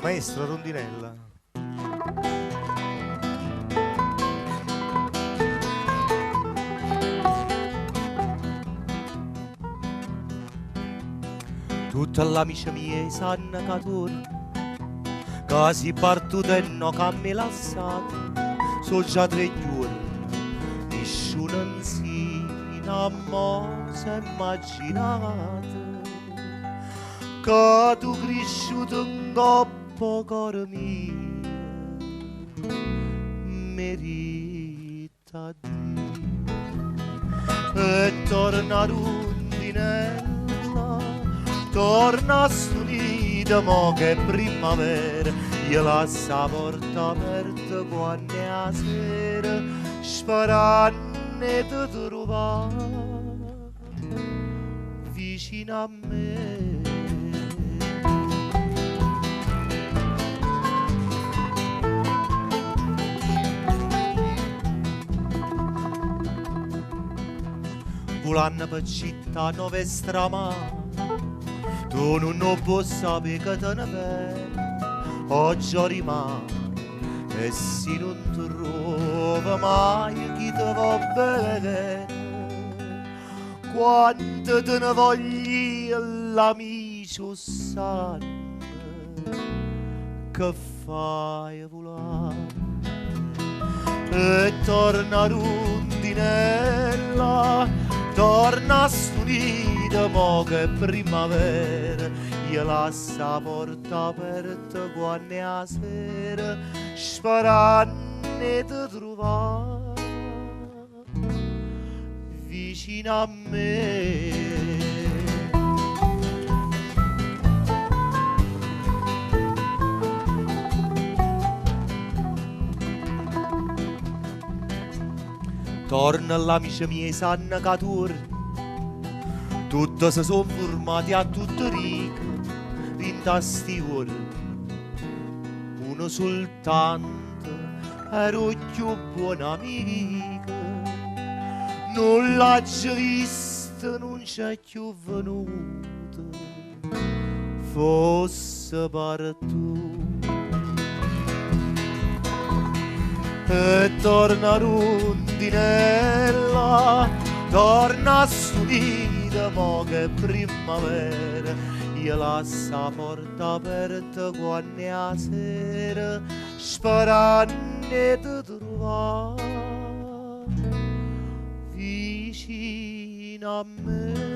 Maestro Rondinella. Tutta l'amici miei sanno che torno, che si partuta e no che mi lasciate, sono già 3 giorni, nessuno non si immaginate, che tu cresciuto in coppa cuore mio, merita Dio, e torna a Rondinella, torna a Stunita, mo che è primavera, io lascio la porta aperta quando è la sera, sperando di trovare vicino a me. Volando per città nuove stramate, tu non puoi sapere che te ne vai, oggi rimane e se non trova mai chi te va bene. Quanto te ne voglio l'amico sanno che fai volare e torna a Rondinella, torna a Stunita, mo che è primavera, io lascio la porta aperta quando è la sera, sperando di trovare vicino a me. Torna l'amici miei sanno che torna, tutti si sono formati a tutte righe, in tasti ore, uno soltanto era più buon amico, non l'ha già visto, non c'è più venuto, fosse partito. E torna a Rondinella, torna a Stunita, mo che è primavera, io lascio la porta aperta quando è la sera, sperando di trovare vicino a me.